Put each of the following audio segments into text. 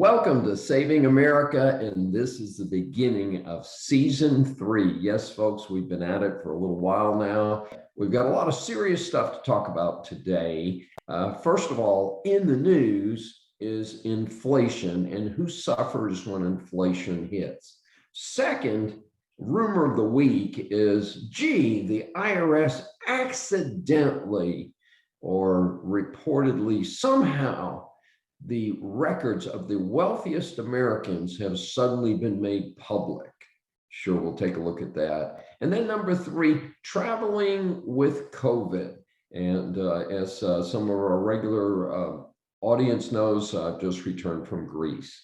Welcome to Saving America, and this is the beginning of season 3. Yes, folks, we've been at it for a little while now. We've got a lot of serious stuff to talk about today. First of all, in the news is inflation and who suffers when inflation hits. Second, rumor of the week is, the IRS accidentally or reportedly somehow the records of the wealthiest Americans have suddenly been made public. Sure, we'll take a look at that. And then number 3, traveling with COVID. And as some of our regular audience knows, I've just returned from Greece.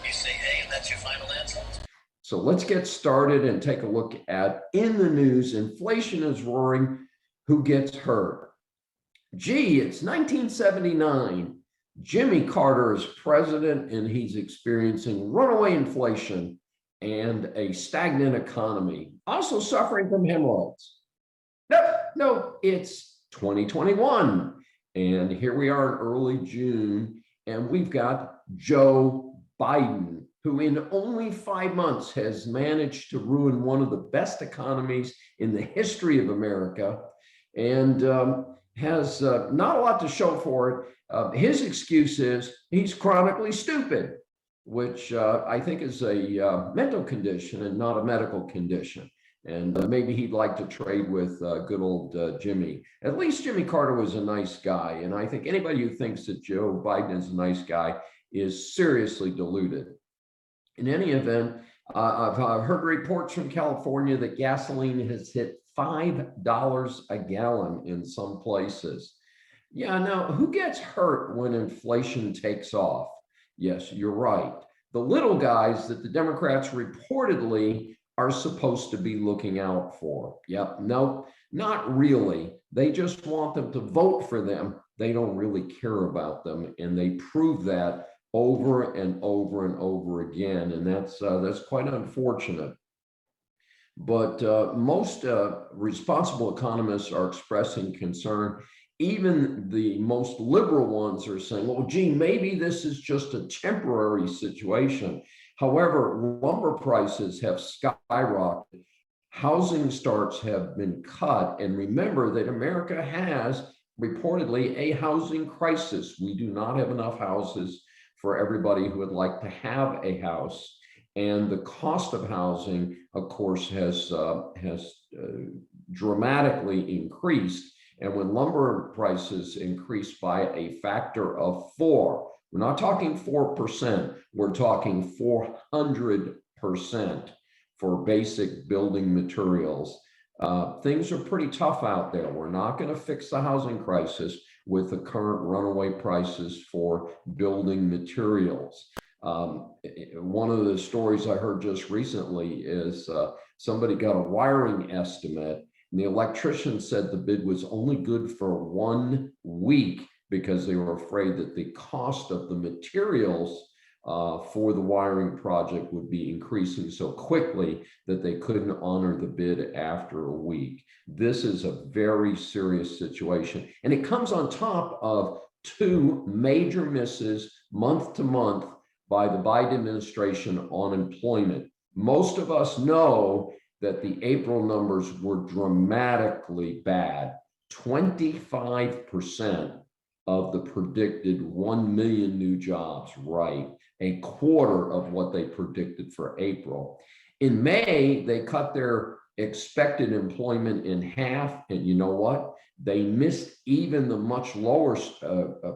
You say, hey, and that's your final answer? So let's get started and take a look at, in the news, inflation is roaring, who gets hurt? It's 1979. Jimmy Carter is president, and he's experiencing runaway inflation and a stagnant economy, also suffering from hemorrhoids. No, it's 2021. And here we are in early June, and we've got Joe Biden, who in only 5 months has managed to ruin one of the best economies in the history of America, and has not a lot to show for it. His excuse is he's chronically stupid, which I think is a mental condition and not a medical condition. And maybe he'd like to trade with good old Jimmy. At least Jimmy Carter was a nice guy. And I think anybody who thinks that Joe Biden is a nice guy is seriously deluded. In any event, I've heard reports from California that gasoline has hit $5 a gallon in some places. Yeah, now who gets hurt when inflation takes off? Yes, you're right. The little guys that the Democrats reportedly are supposed to be looking out for. Yep, no, not really. They just want them to vote for them. They don't really care about them, and they prove that over and over and over again, and that's quite unfortunate. But most responsible economists are expressing concern. Even the most liberal ones are saying, well, maybe this is just a temporary situation. However, lumber prices have skyrocketed. Housing starts have been cut. And remember that America has reportedly a housing crisis. We do not have enough houses for everybody who would like to have a house. And the cost of housing, of course, has dramatically increased. And when lumber prices increase by a factor of 4, we're not talking 4%, we're talking 400% for basic building materials. Things are pretty tough out there. We're not going to fix the housing crisis with the current runaway prices for building materials. One of the stories I heard just recently is somebody got a wiring estimate, and the electrician said the bid was only good for 1 week because they were afraid that the cost of the materials for the wiring project would be increasing so quickly that they couldn't honor the bid after a week. This is a very serious situation, and it comes on top of 2 major misses month to month by the Biden administration on employment. Most of us know that the April numbers were dramatically bad. 25% of the predicted 1 million new jobs, right? A quarter of what they predicted for April. In May, they cut their expected employment in half, and you know what? They missed even the much lower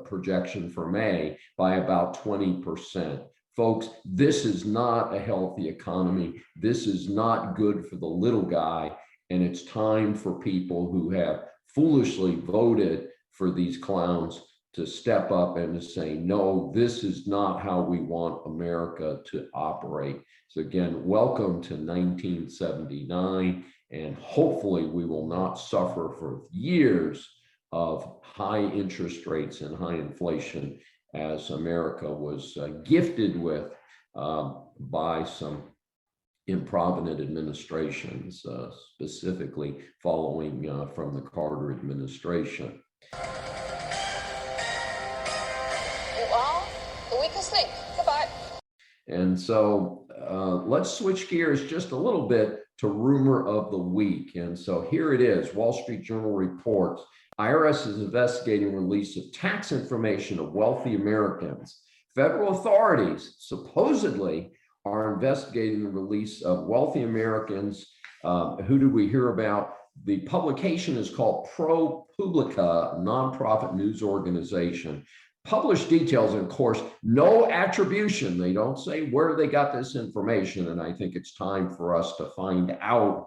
projection for May by about 20%. Folks, this is not a healthy economy. This is not good for the little guy, and it's time for people who have foolishly voted for these clowns to step up and to say, no, this is not how we want America to operate. So again, welcome to 1979, and hopefully we will not suffer for years of high interest rates and high inflation as America was gifted with by some improvident administrations, specifically following from the Carter administration. listening. Goodbye. And so let's switch gears just a little bit to rumor of the week. And so here it is. Wall Street Journal reports IRS is investigating release of tax information of wealthy Americans. Federal authorities supposedly are investigating the release of wealthy Americans. Who did we hear about? The publication is called ProPublica, a nonprofit news organization. Published details, and of course, no attribution. They don't say where they got this information. And I think it's time for us to find out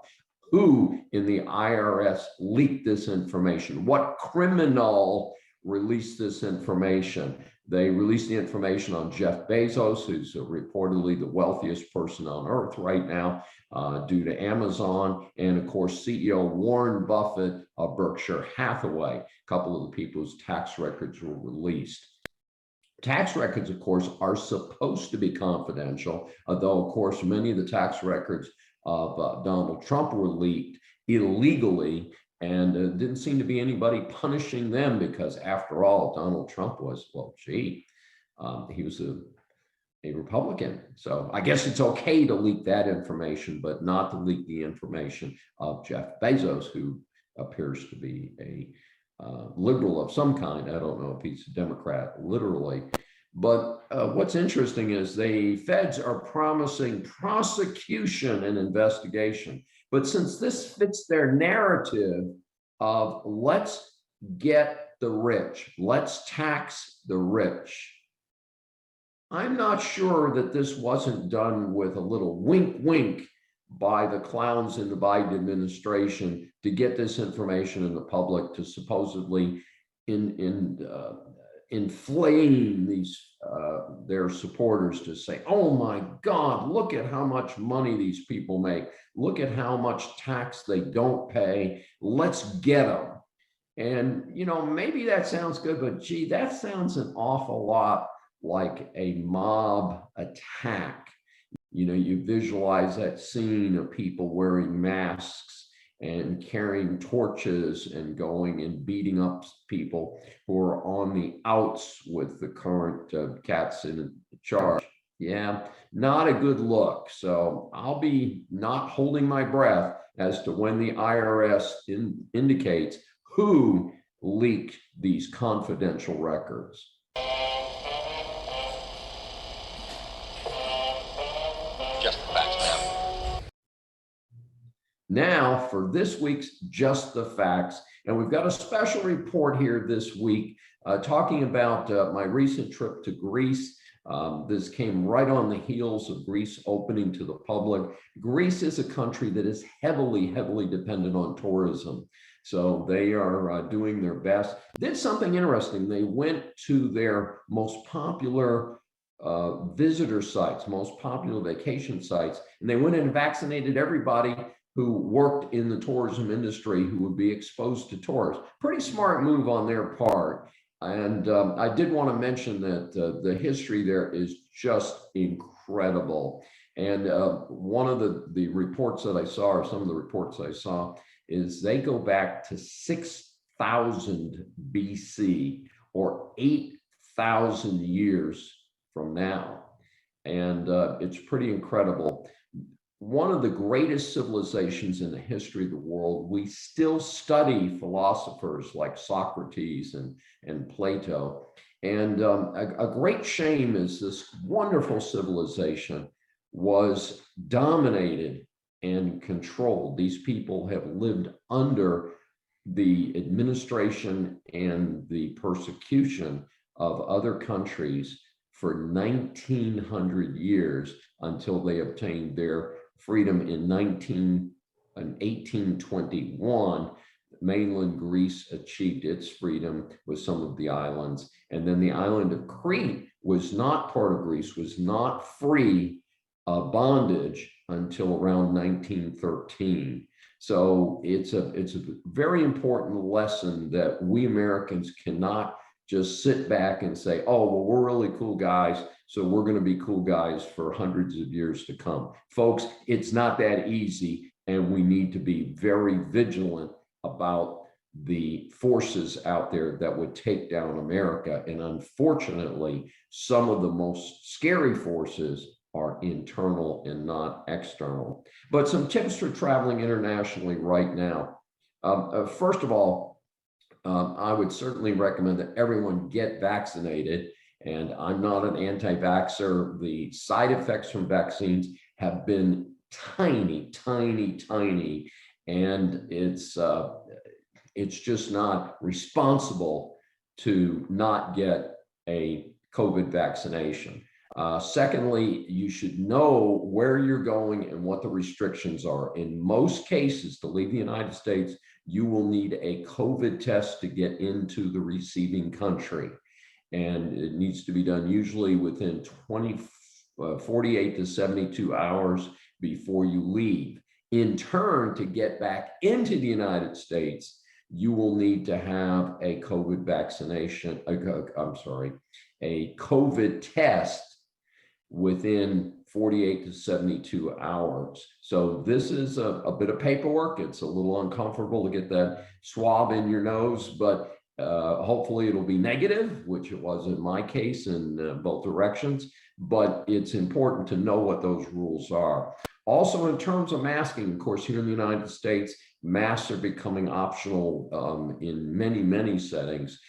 who in the IRS leaked this information. What criminal released this information? They released the information on Jeff Bezos, who's reportedly the wealthiest person on earth right now due to Amazon, and of course, CEO Warren Buffett of Berkshire Hathaway, a couple of the people whose tax records were released. Tax records, of course, are supposed to be confidential, although, of course, many of the tax records of Donald Trump were leaked illegally, and didn't seem to be anybody punishing them because, after all, Donald Trump was, well, gee, he was a Republican. So I guess it's okay to leak that information, but not to leak the information of Jeff Bezos, who appears to be a liberal of some kind. I don't know if he's a Democrat, literally. But what's interesting is the feds are promising prosecution and investigation. But since this fits their narrative of let's get the rich, let's tax the rich, I'm not sure that this wasn't done with a little wink, wink by the clowns in the Biden administration to get this information in the public to supposedly inflame these their supporters to say, oh my God, look at how much money these people make. Look at how much tax they don't pay. Let's get them. And, you know, maybe that sounds good, but gee, that sounds an awful lot like a mob attack. You know, you visualize that scene of people wearing masks and carrying torches and going and beating up people who are on the outs with the current cats in charge. Yeah, not a good look. So I'll be not holding my breath as to when the IRS indicates who leaked these confidential records. Just the facts, ma'am. Now for this week's Just the Facts. And we've got a special report here this week talking about my recent trip to Greece. This came right on the heels of Greece opening to the public. Greece is a country that is heavily, heavily dependent on tourism. So they are doing their best. Did something interesting. They went to their most popular visitor sites, most popular vacation sites, and they went and vaccinated everybody who worked in the tourism industry who would be exposed to tourists. Pretty smart move on their part. And I did want to mention that the history there is just incredible. And one of the reports that I saw, or some of the reports I saw, is they go back to 6,000 BC, or 8,000 years from now. And it's pretty incredible. One of the greatest civilizations in the history of the world. We still study philosophers like Socrates and Plato. And a great shame is this wonderful civilization was dominated and controlled. These people have lived under the administration and the persecution of other countries for 1,900 years until they obtained their freedom in 1821. Mainland Greece achieved its freedom with some of the islands. And then the island of Crete was not part of Greece, was not free of bondage until around 1913. So it's a very important lesson that we Americans cannot just sit back and say, oh, well, we're really cool guys, so we're going to be cool guys for hundreds of years to come. Folks, it's not that easy, and we need to be very vigilant about the forces out there that would take down America. And unfortunately, some of the most scary forces are internal and not external. But some tips for traveling internationally right now. First of all, I would certainly recommend that everyone get vaccinated. And I'm not an anti-vaxxer. The side effects from vaccines have been tiny, tiny, tiny. And it's just not responsible to not get a COVID vaccination. Secondly, you should know where you're going and what the restrictions are. In most cases, to leave the United States, you will need a COVID test to get into the receiving country. And it needs to be done usually within 48 to 72 hours before you leave. In turn, to get back into the United States, you will need to have a COVID vaccination, a COVID test within 48 to 72 hours. So this is a bit of paperwork. It's a little uncomfortable to get that swab in your nose, but hopefully it'll be negative, which it was in my case in both directions. But it's important to know what those rules are. Also, in terms of masking, of course, here in the United States, masks are becoming optional in many, many settings.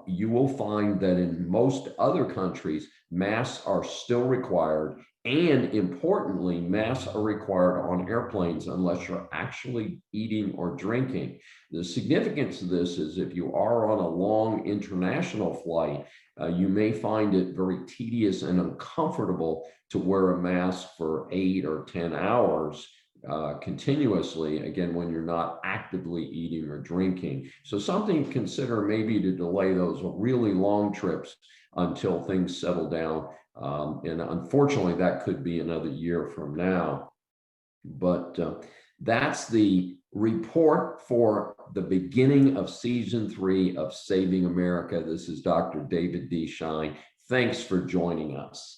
You will find that in most other countries, masks are still required. And importantly, masks are required on airplanes unless you're actually eating or drinking. The significance of this is if you are on a long international flight, you may find it very tedious and uncomfortable to wear a mask for 8 or 10 hours continuously, again, when you're not actively eating or drinking. So something to consider maybe to delay those really long trips until things settle down. And unfortunately, that could be another year from now. But that's the report for the beginning of season 3 of Saving America. This is Dr. David D. Schein. Thanks for joining us.